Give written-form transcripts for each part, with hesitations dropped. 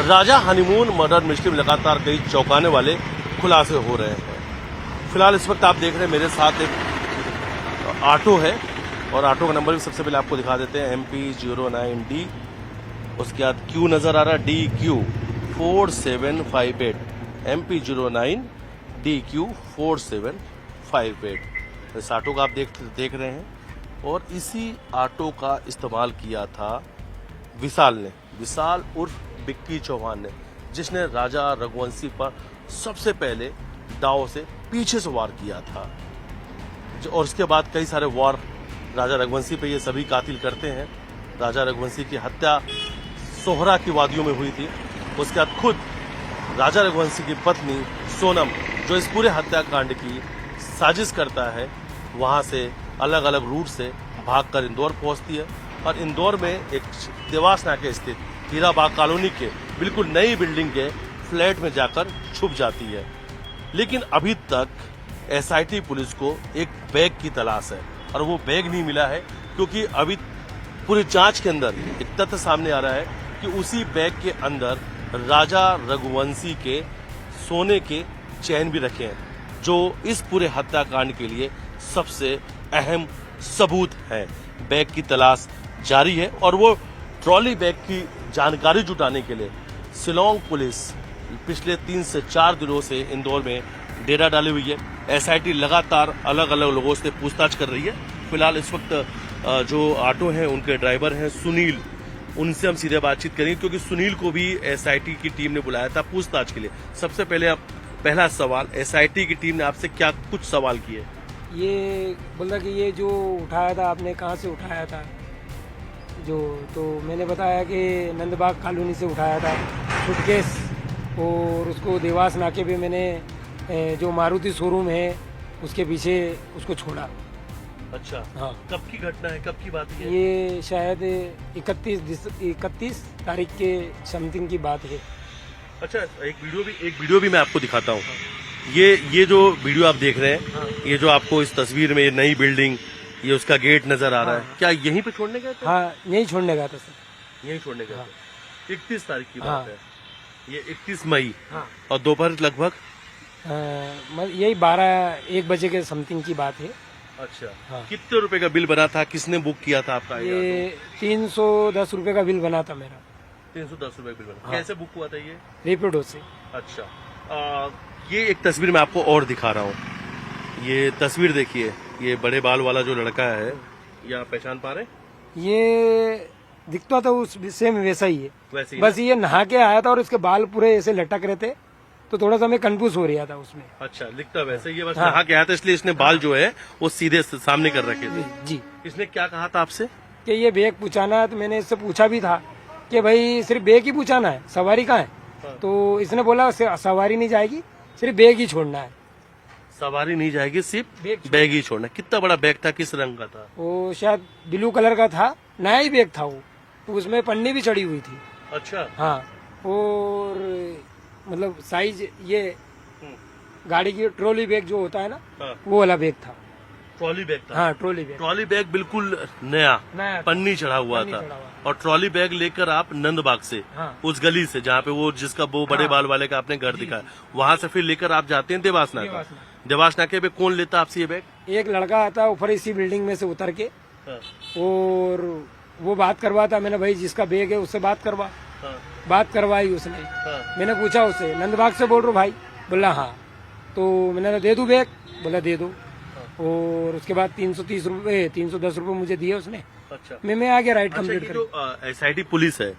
राजा honeymoon murder mystery में लगातार कई चौंकाने वाले खुलासे हो रहे हैं। फिलहाल इस वक्त आप देख रहे हैं मेरे साथ एक ऑटो है और ऑटो का नंबर भी सबसे पहले आपको दिखा देते हैं MP09D। उसके बाद क्यू नजर आ रहा है DQ 4758 MP09DQ 4758। इस ऑटो का आप देख रहे हैं और इसी ऑटो का इस्तेमाल किया था विशाल उर्फ बिक्की चौहान ने, जिसने राजा रघुवंशी पर सबसे पहले दाव से पीछे से वार किया था। और उसके बाद कई सारे वार राजा रघुवंशी पे ये सभी कातिल करते हैं। राजा रघुवंशी की हत्या सोहरा की वादियों में हुई थी। उसके बाद खुद राजा रघुवंशी की पत्नी सोनम, जो इस पूरे हत्याकांड की साजिश करता है, वहां से अलग अलग रूट से भागकर इंदौर पहुंचती है और इंदौर में एक देवास नाके स्थित हीराबाग कॉलोनी के बिल्कुल नई बिल्डिंग के फ्लैट में जाकर छुप जाती है। लेकिन अभी तक SIT पुलिस को एक बैग की तलाश है और वो बैग नहीं मिला है, क्योंकि अभी पूरी जांच के अंदर एक तथ्य सामने आ रहा है कि उसी बैग के अंदर राजा रघुवंशी के सोने के चैन भी रखे हैं, जो इस पूरे हत्याकांड के लिए सबसे अहम सबूत है। बैग की तलाश जारी है और वो ट्रॉली बैग की जानकारी जुटाने के लिए शिलोंग पुलिस पिछले 3 से 4 दिनों से इंदौर में डेरा डाली हुई है। SIT लगातार अलग अलग लोगों से पूछताछ कर रही है। फिलहाल इस वक्त जो ऑटो हैं उनके ड्राइवर हैं सुनील, उनसे हम सीधे बातचीत करेंगे, क्योंकि सुनील को भी SIT की टीम ने बुलाया था पूछताछ के लिए। सबसे पहले आप पहला सवाल, SIT की टीम ने आपसे क्या कुछ सवाल किए? ये बोला कि ये जो उठाया था आपने कहाँ से उठाया था तो मैंने बताया कि नंदबाग कॉलोनी से उठाया था सूटकेस, और उसको देवास नाके पे मैंने जो मारुति शोरूम है उसके पीछे उसको छोड़ा। अच्छा, हाँ। कब की घटना है, कब की बात है? ये शायद 31 तारीख के समथिंग की बात है। अच्छा, एक वीडियो भी मैं आपको दिखाता हूँ। ये जो वीडियो आप देख रहे हैं, हाँ। ये जो आपको इस तस्वीर में ये नई बिल्डिंग, ये उसका गेट नजर आ रहा है। क्या यहीं पे छोड़ने गए थे? हाँ, यहीं छोड़ने गया था सर। यहीं छोड़ने गए हाँ। थे। 31 तारीख की हाँ। बात है। ये 31 मई। हाँ। और दोपहर लगभग यही 12-1 बजे के समथिंग की बात है। अच्छा, हाँ। कितने रुपए का बिल बना था, किसने बुक किया था आपका? ये 310 रुपए का बिल बना था मेरा। 310 रुपए बिल बना। हाँ। कैसे बुक हुआ था ये? रेपिडो से। अच्छा, ये एक तस्वीर मैं आपको और दिखा रहा हूँ। ये तस्वीर देखिए, ये बड़े बाल वाला जो लड़का है, ये आप पहचान पा रहे? ये दिखता था उस सेम वैसा ही है, वैसे ही बस ये नहा के आया था और इसके बाल पूरे ऐसे लटक रहे थे, तो थोड़ा सा मैं कंफ्यूज हो रहा था उसमें। अच्छा, लिखता वैसे ये बस हाँ। नहा के आया था, इसलिए इसने बाल जो है वो सीधे सामने कर रखे थे। जी, इसने क्या कहा था आपसे? कि ये बैग पूछाना है, तो मैंने इससे पूछा भी था कि भाई सिर्फ बैग ही पूछाना है, सवारी कहाँ है? हाँ। तो इसने बोला सवारी नहीं जाएगी, सिर्फ बैग ही छोड़ना है। सवारी नहीं जाएगी, सिर्फ बैग बैग ही छोड़ना। कितना बड़ा बैग था, किस रंग का था? वो शायद ब्लू कलर का था, नया ही बैग था वो, तो उसमें पन्नी भी चढ़ी हुई थी। अच्छा, हाँ, और मतलब साइज ये गाड़ी की ट्रॉली बैग जो होता है ना, हाँ। वो वाला बैग था। ट्रॉली बैग था। हाँ, ट्रॉली बैग ट्रॉली बैग बिल्कुल नया नया पन्नी चढ़ा हुआ पन्नी था। चढ़ा हुआ। और ट्रॉली बैग लेकर आप नंदबाग से, हाँ। उस गली से जहाँ पे वो जिसका वो बड़े हाँ। बाल वाले का आपने घर दिखाया, वहां से फिर लेकर आप जाते हैं देवास नाका। देवास नाका। देवास नाके पे कौन लेता आपसे ये बैग? एक लड़का आता ऊपर इसी बिल्डिंग में से उतर के, हाँ। और वो बात करवाता। मैंने भाई जिसका बैग है उससे बात करवा। हाँ। बात करवाई उसने। हाँ। मैंने पूछा उससे, नंदबाग से बोल रहा हूँ भाई? बोला हाँ। तो मैंने दे दूं बैग? बोला दे दो। और उसके बाद 330 रुपए 310 रुपए मुझे दिए उसने। अच्छा, मैं आ गया राइड अच्छा, कंप्लीट ये कर। जो SIT पुलिस है,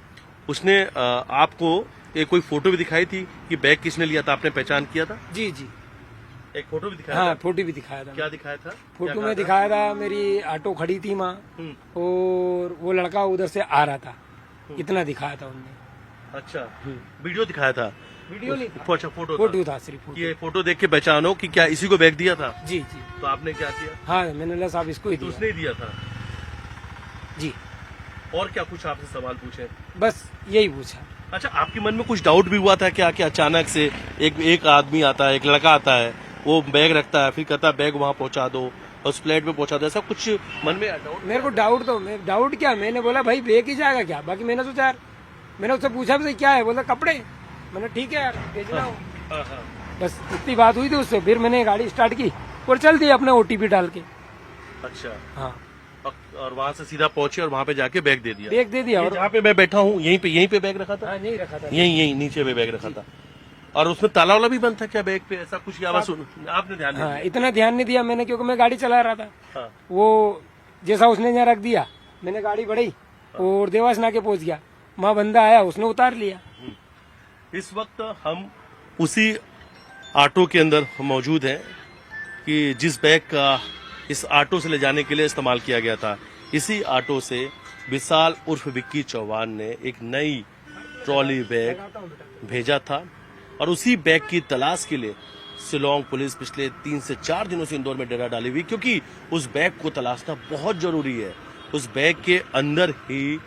उसने आपको एक कोई फोटो भी दिखाई थी कि बैग किसने लिया था, आपने पहचान किया था? जी जी, एक फोटो भी दिखाया हाँ, था? फोटो भी दिखाया था। क्या दिखाया था? फोटो क्या में कहा दिखाया था, मेरी ऑटो खड़ी थी वहाँ, हम्म। और वो लड़का उधर से आ रहा था, इतना दिखाया था उनने। अच्छा, वीडियो दिखाया था? वीडियो नहीं था, अच्छा, फोटो फोटो था, सिर्फ फोटो। ये फोटो देख के पहचानो कि क्या इसी को बैग दिया था? जी जी, तो आपने क्या किया? हाँ, मैंने बोला साहब इसको ही तो दिया। उसने ही दिया था। जी, और क्या कुछ आपसे सवाल पूछे? बस यही पूछा। अच्छा, आपके मन में कुछ डाउट भी हुआ था क्या कि अचानक से एक आदमी आता है, एक लड़का आता है, वो बैग रखता है, फिर कहता है बैग वहाँ पहुँचा दो, उस फ्लैट में पहुँचा दो, ऐसा कुछ मन में डाउट? मेरे को डाउट क्या, मैंने बोला भाई बैग ही जाएगा क्या? बाकी मैंने सोचा यार मैंने उससे पूछा भी क्या है, बोला कपड़े। मैंने ठीक है यार भेजना हो। हाँ, हाँ। बस इतनी बात हुई थी उससे, फिर मैंने गाड़ी स्टार्ट की और चल दी अपने OTP डाल के। अच्छा, हाँ, और वहां से सीधा पहुंचे और वहां पे जाके बैग दे दिया। बैग दे दिया। ये और जहाँ पे मैं बैठा हूँ यहीं पे बैग रखा था। हाँ, नहीं रखा था। यहीं नीचे में बैग रखा था। और उसमें ताला वाला भी बंद था क्या बैग पे, ऐसा कुछ? या बस आपने ध्यान नहीं हाँ, इतना ध्यान नहीं दिया मैंने, क्योंकि मैं गाड़ी चला रहा था। हाँ। वो जैसा उसने यहाँ रख दिया, मैंने गाड़ी बढ़ाई और देवास नाके पहुंच गया। वहाँ बंदा आया, उसने उतार लिया। इस वक्त हम उसी ऑटो के अंदर मौजूद हैं कि जिस बैग का इस ऑटो से ले जाने के लिए इस्तेमाल किया गया था। इसी ऑटो से विशाल उर्फ विक्की चौहान ने एक नई ट्रॉली बैग भेजा था और उसी बैग की तलाश के लिए शिलोंग पुलिस पिछले 3 से 4 दिनों से इंदौर में डेरा डाली हुई, क्योंकि उस बैग को तलाशना बहुत जरूरी है। उस बैग के अंदर ही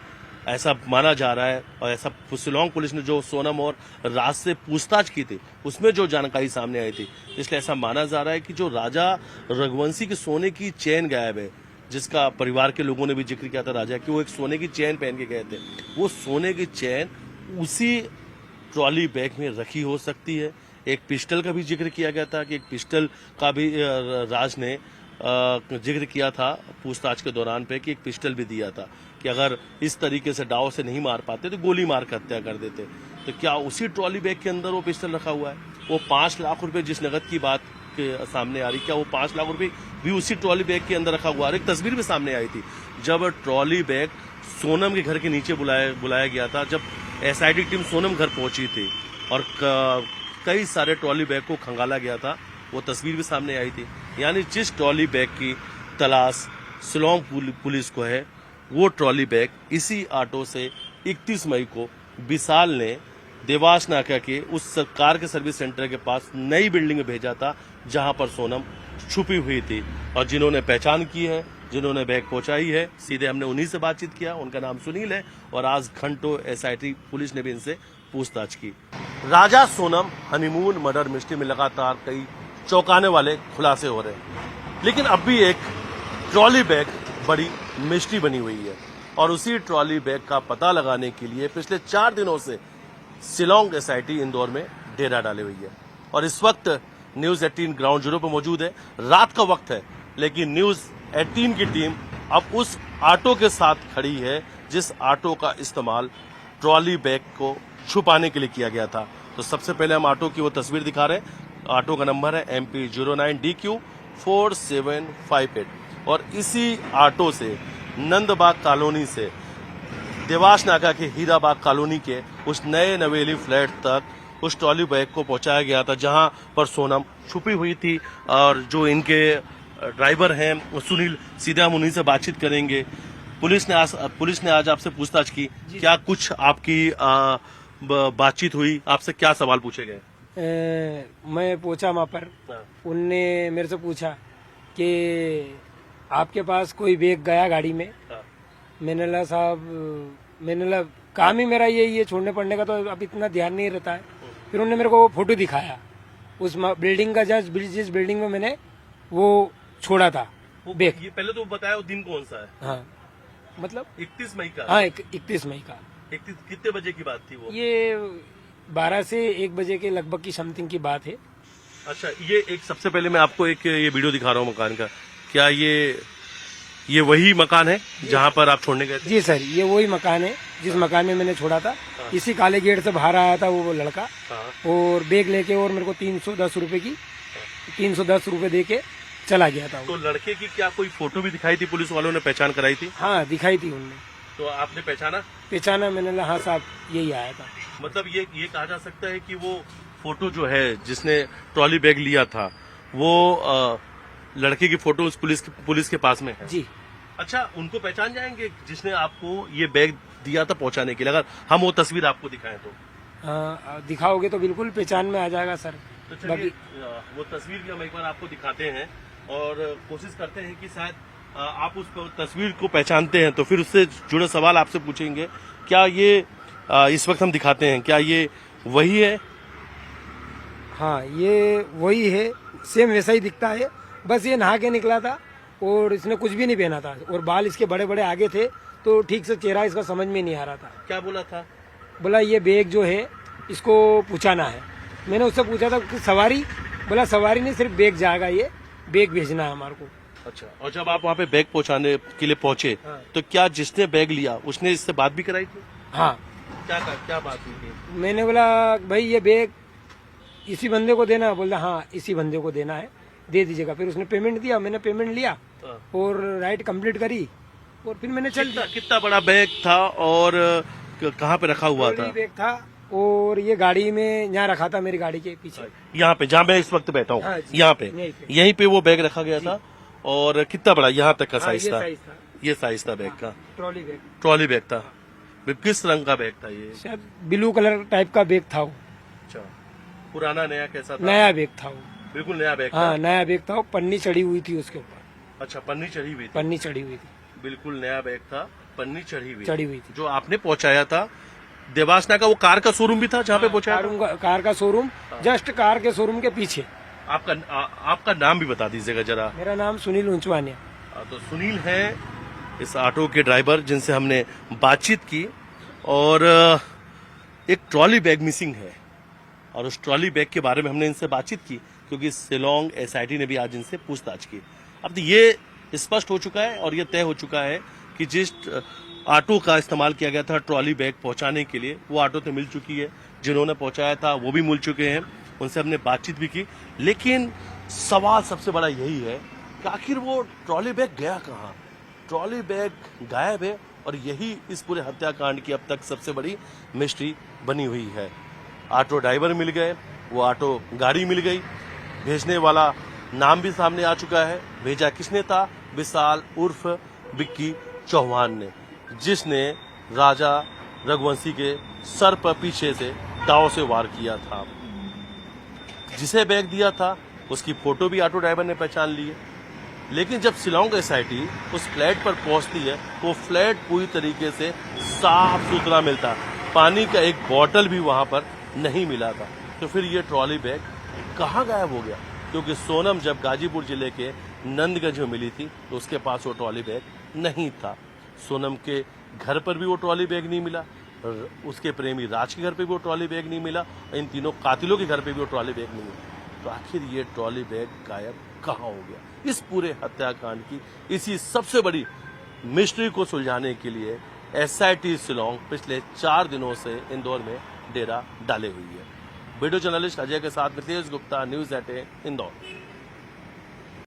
ऐसा माना जा रहा है, और ऐसा शिलोंग पुलिस ने जो सोनम और राज से पूछताछ की थी उसमें जो जानकारी सामने आई थी, इसलिए ऐसा माना जा रहा है कि जो राजा रघुवंशी के सोने की चेन गायब है, जिसका परिवार के लोगों ने भी जिक्र किया था राजा कि वो एक सोने की चेन पहन के गए थे, वो सोने की चेन उसी ट्रॉली बैग में रखी हो सकती है। एक पिस्टल का भी जिक्र किया गया था कि एक पिस्टल का भी राज ने जिक्र किया था पूछताछ के दौरान पे, कि एक पिस्टल भी दिया था कि अगर इस तरीके से डाव से नहीं मार पाते तो गोली मार कर हत्या कर देते। तो क्या उसी ट्रॉली बैग के अंदर वो पिस्टल रखा हुआ है? वो 5 लाख रुपए जिस नगद की बात के सामने आ रही, क्या वो 5 लाख रुपए भी उसी ट्रॉली बैग के अंदर रखा हुआ है? और एक तस्वीर भी सामने आई थी जब ट्रॉली बैग सोनम के घर के नीचे बुलाया गया था, जब SIT टीम सोनम घर पहुंची थी और कई सारे ट्रॉली बैग को खंगाला गया था, वो तस्वीर भी सामने आई थी। यानी जिस ट्रॉली बैग की तलाश शिलोंग पुलिस को है, वो ट्रॉली बैग इसी ऑटो से 31 मई को विशाल ने देवास नाका के उस सरकार के सर्विस सेंटर के पास नई बिल्डिंग में भेजा था, जहां पर सोनम छुपी हुई थी। और जिन्होंने पहचान की है, जिन्होंने बैग पहुंचाई है, सीधे हमने उन्हीं से बातचीत किया। उनका नाम सुनील है और आज घंटों SIT पुलिस ने भी इनसे पूछताछ की। राजा सोनम हनीमून मर्डर मिस्ट्री में लगातार कई चौंकाने वाले खुलासे हो रहे हैं, लेकिन अब भी एक ट्रॉली बैग बड़ी मिस्ट्री बनी हुई है। और उसी ट्रॉली बैग का पता लगाने के लिए पिछले 4 दिनों से शिलोंग SIT इंदौर में डेरा डाली हुई है। और इस वक्त न्यूज 18 ग्राउंड जीरो पर मौजूद है। रात का वक्त है, लेकिन न्यूज 18 की टीम अब उस ऑटो के साथ खड़ी है जिस ऑटो का इस्तेमाल ट्रॉली बैग को छुपाने के लिए किया गया था। तो सबसे पहले हम ऑटो की वो तस्वीर दिखा रहे हैं। ऑटो का नंबर है MP09DQ 4758 और इसी ऑटो से नंदबाग कॉलोनी से देवास नाका के हीराबाग कॉलोनी के उस नए नवेली फ्लैट तक उस ट्रॉली बैग को पहुंचाया गया था, जहां पर सोनम छुपी हुई थी। और जो इनके ड्राइवर हैं सुनील, सीधे हम उन्हीं से बातचीत करेंगे। पुलिस ने आज आपसे पूछताछ की, क्या कुछ आपकी बातचीत हुई? आपसे क्या सवाल पूछे गए? मैं पूछा वहाँ पर, उनने मेरे से पूछा कि आपके पास कोई बैग गया गाड़ी में? मैंने कहा साहब, मैंने कहा काम ही मेरा यही है छोड़ने पड़ने का, तो अब इतना ध्यान नहीं रहता है। फिर उन्होंने मेरे को वो फोटो दिखाया उस बिल्डिंग का, जिस बिल्डिंग में मैंने वो छोड़ा था बैग। ये पहले तो बताया वो दिन कौन सा है? हाँ, मतलब 31 मई का। हाँ, 31 मई का। कितने बजे की बात थी वो? ये 12 से 1 बजे के लगभग की समथिंग की बात है। अच्छा, ये एक सबसे पहले मैं आपको एक ये वीडियो दिखा रहा हूँ मकान का। क्या ये वही मकान है जहाँ पर आप छोड़ने गए थे? जी सर, ये वही मकान है जिस मकान में मैंने छोड़ा था। इसी काले गेट से बाहर आया था वो लड़का और बैग लेके, और मेरे को 310 रुपए दे के चला गया था। तो लड़के की क्या कोई फोटो भी दिखाई थी? पुलिस वालों ने पहचान कराई थी? हाँ, दिखाई थी उनने। तो आपने पहचाना? मैंने कहा हाँ साहब, यही आया था। मतलब ये कहा जा सकता है कि वो फोटो जो है जिसने ट्रॉली बैग लिया था, वो लड़के की फोटो उस पुलिस के पास में है। जी। अच्छा, उनको पहचान जाएंगे जिसने आपको ये बैग दिया था पहुंचाने के लिए? अगर हम वो तस्वीर आपको दिखाएं तो? दिखाओगे तो बिल्कुल पहचान में आ जाएगा सर। तो चलिए वो तस्वीर भी हम एक बार आपको दिखाते हैं और कोशिश करते हैं कि शायद आप उस तस्वीर को पहचानते हैं, तो फिर उससे जुड़े सवाल आपसे पूछेंगे। क्या ये इस वक्त हम दिखाते हैं, क्या ये वही है? हाँ, ये वही है, सेम वैसा ही दिखता है। बस ये नहा के निकला था और इसने कुछ भी नहीं पहना था और बाल इसके बड़े बड़े आगे थे, तो ठीक से चेहरा इसका समझ में नहीं आ रहा था। क्या बोला था? बोला ये बैग जो है इसको पहुंचाना है। मैंने उससे पूछा था कि सवारी, बोला सवारी नहीं, सिर्फ बैग जाएगा, ये बैग भेजना है हमारे को। अच्छा, और जब आप वहाँ पे बैग पहुँचाने के लिए पहुंचे हाँ। तो क्या जिसने बैग लिया उसने इससे बात भी कराई थी? हाँ, क्या बात हुई थी? मैंने बोला भाई ये बैग इसी बंदे को देना है। बोला हाँ इसी बंदे को देना है, दे दीजिएगा। फिर उसने पेमेंट दिया, मैंने पेमेंट लिया हाँ। और राइड कंप्लीट करी और फिर मैंने चल दिया। कितना बड़ा बैग था और कहाँ पे रखा हुआ था? ट्रॉली बैग था और ये गाड़ी में यहाँ रखा था, मेरी गाड़ी के पीछे। यहाँ पे जहाँ मैं इस वक्त बैठा हाँ हूँ, जी, यहाँ पे यहीं पे वो बैग रखा गया था। और कितना बड़ा यहाँ तक का हाँ, साइज ये था? साइज था, ये साइज था बैग का। Trolley bag. ट्रॉली बैग था। किस रंग का बैग था ये? शायद ब्लू कलर टाइप का बैग था वो। अच्छा, पुराना नया कैसा था? नया बैग था वो। बिल्कुल नया बैग हाँ था। नया बैग था, वो पन्नी चढ़ी हुई थी उसके ऊपर। अच्छा, पन्नी चढ़ी हुई थी। पन्नी चढ़ी हुई थी, बिल्कुल नया बैग था, पन्नी चढ़ी हुई थी। जो आपने पहुंचाया था देवासना का, वो कार का शोरूम भी था जहाँ पे पहुंचाया था? कार का शोरूम, जस्ट कार के शोरूम के पीछे। आपका नाम भी बता दीजिएगा जरा। मेरा नाम सुनील ऊंचवानिया। तो सुनील है इस ऑटो के ड्राइवर जिनसे हमने बातचीत की। और एक ट्रॉली बैग मिसिंग है और उस ट्रॉली बैग के बारे में हमने इनसे बातचीत की, क्योंकि शिलोंग एसआईटी ने भी आज इनसे पूछताछ की। अब तो ये स्पष्ट हो चुका है और ये तय हो चुका है कि जिस ऑटो का इस्तेमाल किया गया था ट्रॉली बैग पहुंचाने के लिए, वो ऑटो तो मिल चुकी है। जिन्होंने पहुंचाया था वो भी मिल चुके हैं, उनसे हमने बातचीत भी की। लेकिन सवाल सबसे बड़ा यही है कि आखिर वो ट्रॉली बैग गया कहाँ? ट्रॉली बैग गायब है और यही इस पूरे हत्याकांड की अब तक सबसे बड़ी मिस्ट्री बनी हुई है। ऑटो ड्राइवर मिल गए, वो ऑटो गाड़ी मिल गई, भेजने वाला नाम भी सामने आ चुका है। भेजा किसने था? विशाल उर्फ विक्की चौहान ने, जिसने राजा रघुवंशी के सर पर पीछे से दाव से वार किया था। जिसे बैग दिया था उसकी फोटो भी ऑटो ड्राइवर ने पहचान ली है। लेकिन जब शिलोंग एसआईटी उस फ्लैट पर पहुंचती है तो फ्लैट पूरी तरीके से साफ सुथरा मिलता, पानी का एक बोतल भी वहां पर नहीं मिला था। तो फिर ये ट्रॉली बैग कहाँ गायब हो गया? क्योंकि सोनम जब गाजीपुर जिले के नंदगंज में मिली थी तो उसके पास वो ट्रॉली बैग नहीं था। सोनम के घर पर भी वो ट्रॉली बैग नहीं मिला, उसके प्रेमी राज के घर पे भी वो ट्रॉली बैग नहीं मिला, इन तीनों कातिलों के घर पे भी वो ट्रॉली बैग नहीं मिला। तो आखिर ये ट्रॉली बैग गायब कहाँ हो गया? इस पूरे हत्याकांड की इसी सबसे बड़ी मिस्ट्री को सुलझाने के लिए एसआईटी शिलोंग पिछले 4 दिनों से इंदौर में डेरा डाले हुई है। वीडियो जर्नलिस्ट अजय के साथ नितेश गुप्ता, न्यूज़ 18 इंदौर।